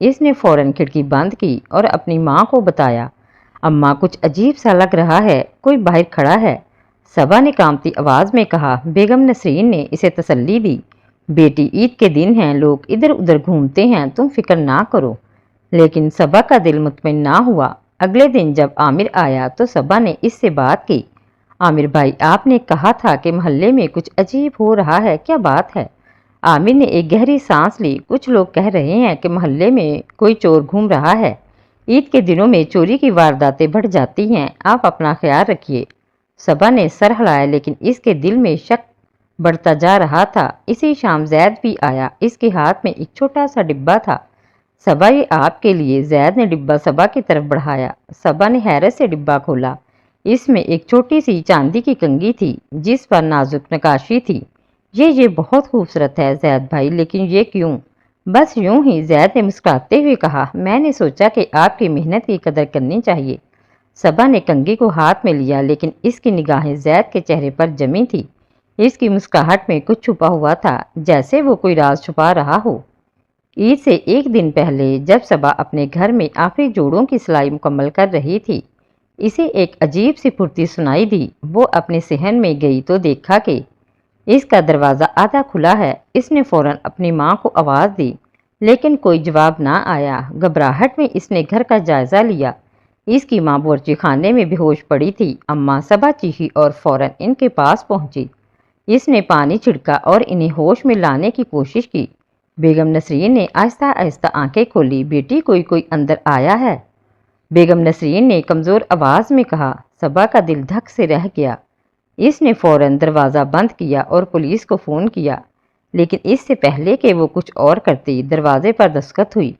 اس نے فوراً کھڑکی بند کی اور اپنی ماں کو بتایا، اماں کچھ عجیب سا لگ رہا ہے، کوئی باہر کھڑا ہے۔ صبا نے کانپتی آواز میں کہا۔ بیگم نسرین نے اسے تسلی دی، بیٹی عید کے دن ہیں، لوگ ادھر ادھر گھومتے ہیں، تم فکر نہ کرو۔ لیکن صبا کا دل مطمئن نہ ہوا۔ اگلے دن جب عامر آیا تو صبا نے اس سے بات کی۔ عامر بھائی، آپ نے کہا تھا کہ محلے میں کچھ عجیب ہو رہا ہے، کیا بات ہے؟ عامر نے ایک گہری سانس لی۔ کچھ لوگ کہہ رہے ہیں کہ محلے میں کوئی چور گھوم رہا ہے، عید کے دنوں میں چوری کی وارداتیں بڑھ جاتی ہیں، آپ اپنا خیال رکھیے۔ صبا نے سر ہلایا، لیکن اس کے دل میں شک بڑھتا جا رہا تھا۔ اسی شام زید بھی آیا، اس کے ہاتھ میں ایک چھوٹا سا ڈبہ تھا۔ صبا، یہ آپ کے لیے۔ زید نے ڈبہ صبا کی طرف بڑھایا۔ صبا نے حیرت سے ڈبہ کھولا۔ اس میں ایک چھوٹی سی چاندی کی کنگھی تھی جس پر نازک نقاشی تھی۔ یہ بہت خوبصورت ہے زید بھائی، لیکن یہ کیوں؟ بس یوں ہی، زید نے مسکراتے ہوئے کہا، میں نے سوچا کہ آپ کی محنت کی قدر کرنی چاہیے۔ صبا نے کنگھی کو ہاتھ میں لیا، لیکن اس کی نگاہیں زید کے چہرے پر جمی تھی۔ اس کی مسکراہٹ میں کچھ چھپا ہوا تھا، جیسے وہ کوئی راز چھپا رہا ہو۔ عید سے ایک دن پہلے جب صبا اپنے گھر میں آخری جوڑوں کی سلائی مکمل کر رہی تھی، اسے ایک عجیب سی پھرتی سنائی دی۔ وہ اپنے صحن میں گئی تو دیکھا کہ اس کا دروازہ آدھا کھلا ہے۔ اس نے فوراً اپنی ماں کو آواز دی، لیکن کوئی جواب نہ آیا۔ گھبراہٹ میں اس نے گھر کا جائزہ لیا۔ اس کی ماں باورچی خانے میں بے ہوش پڑی تھی۔ اماں صبا چیخی اور فوراً ان کے پاس پہنچی۔ اس نے پانی چھڑکا اور انہیں ہوش میں لانے کی کوشش کی۔ بیگم نسرین نے آہستہ آہستہ آنکھیں کھولی۔ بیٹی، کوئی اندر آیا ہے؟ بیگم نسرین نے کمزور آواز میں کہا۔ صبا کا دل دھک سے رہ گیا۔ اس نے فوراً دروازہ بند کیا اور پولیس کو فون کیا، لیکن اس سے پہلے کہ وہ کچھ اور کرتی، دروازے پر دستخط ہوئی۔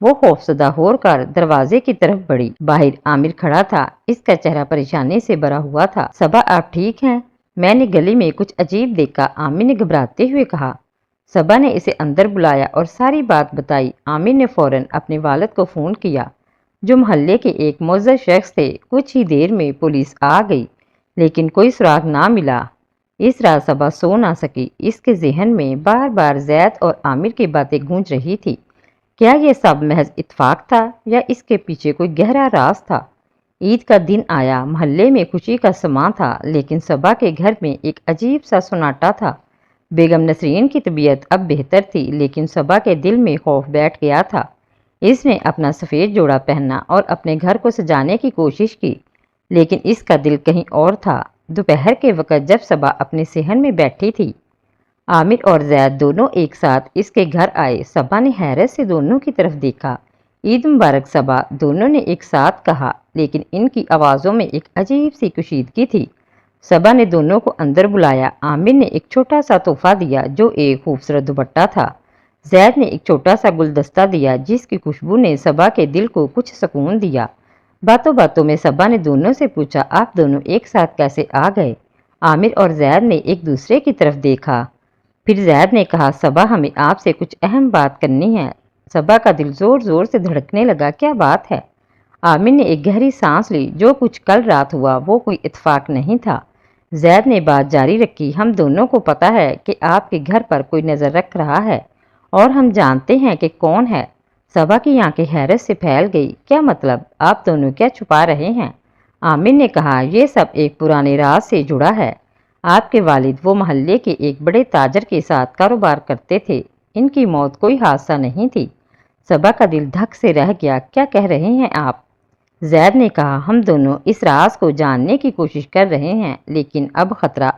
وہ خوفزدہ ہو کر دروازے کی طرف بڑھی۔ باہر عامر کھڑا تھا، اس کا چہرہ پریشانی سے بھرا ہوا تھا۔ صبا، آپ ٹھیک ہیں؟ میں نے گلی میں کچھ عجیب دیکھا، عامر نے گھبراتے ہوئے کہا۔ صبا نے اسے اندر بلایا اور ساری بات بتائی۔ عامر نے فوراً اپنے والد کو فون کیا، جو محلے کے ایک معزز شخص تھے۔ کچھ ہی دیر میں پولیس آ گئی، لیکن کوئی سراغ نہ ملا۔ اس رات صبا سو نہ سکی۔ اس کے ذہن میں بار بار زید اور عامر کی باتیں گونج رہی تھی۔ کیا یہ سب محض اتفاق تھا یا اس کے پیچھے کوئی گہرا راز تھا؟ عید کا دن آیا، محلے میں خوشی کا سماں تھا، لیکن صبا کے گھر میں ایک عجیب سا سناٹا تھا۔ بیگم نسرین کی طبیعت اب بہتر تھی، لیکن صبا کے دل میں خوف بیٹھ گیا تھا۔ اس نے اپنا سفید جوڑا پہنا اور اپنے گھر کو سجانے کی کوشش کی، لیکن اس کا دل کہیں اور تھا۔ دوپہر کے وقت جب صبا اپنے صحن میں بیٹھی تھی، عامر اور زید دونوں ایک ساتھ اس کے گھر آئے۔ صبا نے حیرت سے دونوں کی طرف دیکھا۔ عید مبارک صبا، دونوں نے ایک ساتھ کہا، لیکن ان کی آوازوں میں ایک عجیب سی کشیدگی تھی۔ صبا نے دونوں کو اندر بلایا۔ عامر نے ایک چھوٹا سا تحفہ دیا جو ایک خوبصورت دوپٹہ تھا۔ زید نے ایک چھوٹا سا گلدستہ دیا جس کی خوشبو نے صبا کے دل کو کچھ سکون دیا۔ باتوں باتوں میں صبا نے دونوں سے پوچھا، آپ دونوں ایک ساتھ کیسے آ گئے؟ عامر اور زید نے ایک دوسرے کی طرف دیکھا۔ پھر زید نے کہا، صبا، ہمیں آپ سے کچھ اہم بات کرنی ہے۔ صبا کا دل زور زور سے دھڑکنے لگا۔ کیا بات ہے؟ عامر نے ایک گہری سانس لی۔ جو کچھ کل رات ہوا وہ کوئی اتفاق نہیں تھا۔ زید نے بات جاری رکھی، ہم دونوں کو پتہ ہے کہ آپ کے گھر پر کوئی نظر رکھ رہا ہے اور ہم جانتے ہیں کہ کون ہے۔ صبا کی آنکھیں حیرت سے پھیل گئی۔ کیا مطلب؟ آپ دونوں کیا چھپا رہے ہیں؟ عامر نے کہا، یہ سب ایک پرانے راز سے جڑا ہے۔ آپ کے والد وہ محلے کے ایک بڑے تاجر کے ساتھ کاروبار کرتے تھے۔ ان کی موت کوئی حادثہ نہیں تھی۔ صبا کا دل دھک سے رہ گیا۔ کیا کہہ رہے ہیں آپ؟ زید نے کہا، ہم دونوں اس راز کو جاننے کی کوشش کر رہے ہیں، لیکن اب خطرہ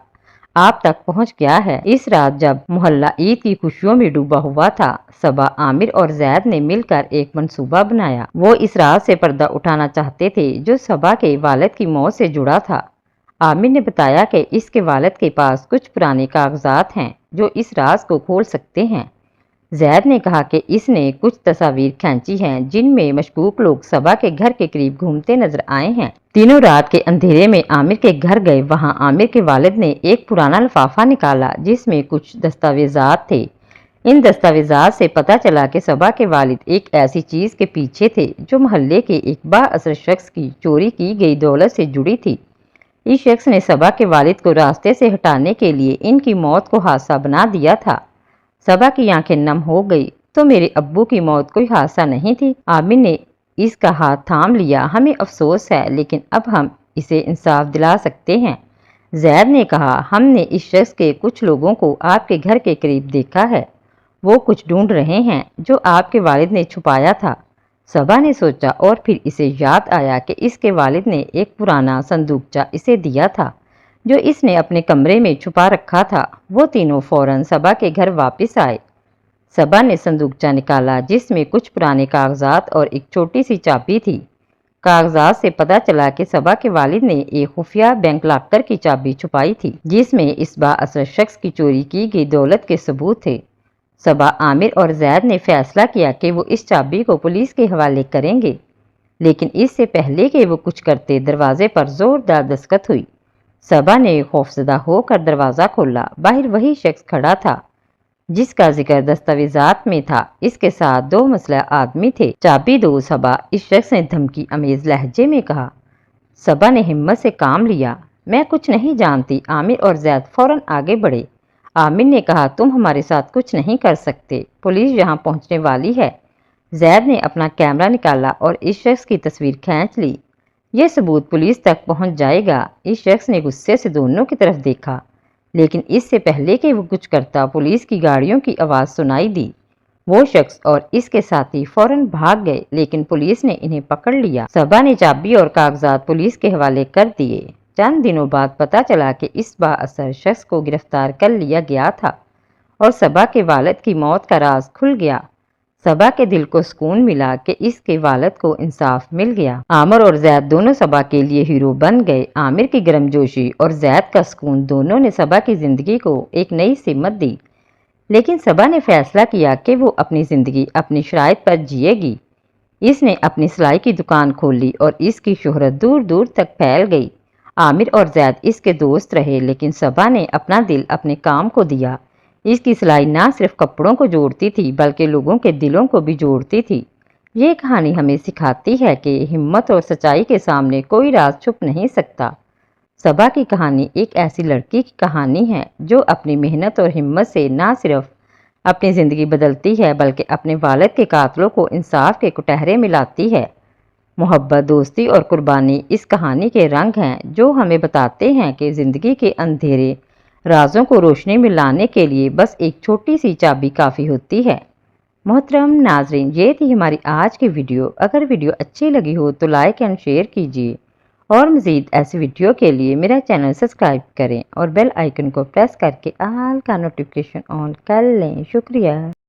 آپ تک پہنچ گیا ہے۔ اس رات جب محلہ عید کی خوشیوں میں ڈوبا ہوا تھا، صبا، عامر اور زید نے مل کر ایک منصوبہ بنایا۔ وہ اس راز سے پردہ اٹھانا چاہتے تھے جو صبا کے والد کی موت سے جڑا تھا۔ عامر نے بتایا کہ اس کے والد کے پاس کچھ پرانے کاغذات ہیں جو اس راز کو کھول سکتے ہیں۔ زید نے کہا کہ اس نے کچھ تصاویر کھینچی ہیں جن میں مشکوک لوگ صبا کے گھر کے قریب گھومتے نظر آئے ہیں۔ تینوں رات کے اندھیرے میں عامر کے گھر گئے۔ وہاں عامر کے والد نے ایک پرانا لفافہ نکالا جس میں کچھ دستاویزات تھے۔ ان دستاویزات سے پتہ چلا کہ صبا کے والد ایک ایسی چیز کے پیچھے تھے جو محلے کے ایک با اثر شخص کی چوری کی گئی دولت سے جڑی تھی۔ اس شخص نے صبا کے والد کو راستے سے ہٹانے کے لیے ان کی موت کو حادثہ بنا دیا تھا۔ صبا کی آنکھیں نم ہو گئی۔ تو میرے ابو کی موت کوئی حادثہ نہیں تھی؟ عامر نے اس کا ہاتھ تھام لیا۔ ہمیں افسوس ہے لیکن اب ہم اسے انصاف دلا سکتے ہیں۔ زید نے کہا، ہم نے اس شخص کے کچھ لوگوں کو آپ کے گھر کے قریب دیکھا ہے۔ وہ کچھ ڈھونڈ رہے ہیں جو آپ کے والد نے چھپایا تھا۔ صبا نے سوچا اور پھر اسے یاد آیا کہ اس کے والد نے ایک پرانا صندوقچہ اسے دیا تھا جو اس نے اپنے کمرے میں چھپا رکھا تھا۔ وہ تینوں فوراً صبا کے گھر واپس آئے۔ صبا نے صندوقچہ نکالا جس میں کچھ پرانے کاغذات اور ایک چھوٹی سی چابی تھی۔ کاغذات سے پتہ چلا کہ صبا کے والد نے ایک خفیہ بینک لاکر کی چابی چھپائی تھی جس میں اس بااثر شخص کی چوری کی گئی دولت کے ثبوت تھے۔ صبا، عامر اور زید نے فیصلہ کیا کہ وہ اس چابی کو پولیس کے حوالے کریں گے، لیکن اس سے پہلے کہ وہ کچھ کرتے دروازے پر زوردار دستک ہوئی۔ صبا نے خوفزدہ ہو کر دروازہ کھولا۔ باہر وہی شخص کھڑا تھا جس کا ذکر دستاویزات میں تھا۔ اس کے ساتھ دو مسلح آدمی تھے۔ چابی دو صبا، اس شخص نے دھمکی امیز لہجے میں کہا۔ صبا نے ہمت سے کام لیا۔ میں کچھ نہیں جانتی۔ عامر اور زید فوراً آگے بڑھے۔ عامر نے کہا، تم ہمارے ساتھ کچھ نہیں کر سکتے، پولیس یہاں پہنچنے والی ہے۔ زید نے اپنا کیمرہ نکالا اور اس شخص کی تصویر کھینچ لی۔ یہ ثبوت پولیس تک پہنچ جائے گا۔ اس شخص نے غصے سے دونوں کی طرف دیکھا، لیکن اس سے پہلے کہ وہ کچھ کرتا پولیس کی گاڑیوں کی آواز سنائی دی۔ وہ شخص اور اس کے ساتھی فوراً بھاگ گئے، لیکن پولیس نے انہیں پکڑ لیا۔ صبا نے چابی اور کاغذات پولیس کے حوالے کر دیے۔ چند دنوں بعد پتہ چلا کہ اس بااثر شخص کو گرفتار کر لیا گیا تھا اور صبا کے والد کی موت کا راز کھل گیا۔ صبا کے دل کو سکون ملا کہ اس کے والد کو انصاف مل گیا۔ عامر اور زید دونوں صبا کے لیے ہیرو بن گئے۔ عامر کی گرم جوشی اور زید کا سکون دونوں نے صبا کی زندگی کو ایک نئی سمت دی، لیکن صبا نے فیصلہ کیا کہ وہ اپنی زندگی اپنی شرائط پر جیے گی۔ اس نے اپنی سلائی کی دکان کھولی اور اس کی شہرت دور دور تک پھیل گئی۔ عامر اور زید اس کے دوست رہے، لیکن صبا نے اپنا دل اپنے کام کو دیا۔ اس کی سلائی نہ صرف کپڑوں کو جوڑتی تھی بلکہ لوگوں کے دلوں کو بھی جوڑتی تھی۔ یہ کہانی ہمیں سکھاتی ہے کہ ہمت اور سچائی کے سامنے کوئی راز چھپ نہیں سکتا۔ صبا کی کہانی ایک ایسی لڑکی کی کہانی ہے جو اپنی محنت اور ہمت سے نہ صرف اپنی زندگی بدلتی ہے بلکہ اپنے والد کے قاتلوں کو انصاف کے کٹہرے میں لاتی ہے۔ محبت، دوستی اور قربانی اس کہانی کے رنگ ہیں جو ہمیں بتاتے ہیں کہ زندگی کے اندھیرے رازوں کو روشنی میں لانے کے لیے بس ایک چھوٹی سی چابی کافی ہوتی ہے۔ محترم ناظرین، یہ تھی ہماری آج کی ویڈیو۔ اگر ویڈیو اچھی لگی ہو تو لائک اینڈ شیئر کیجیے اور مزید ایسی ویڈیو کے لیے میرا چینل سبسکرائب کریں اور بیل آئیکن کو پریس کر کے آل کا نوٹیفیکیشن آن کر لیں۔ شکریہ۔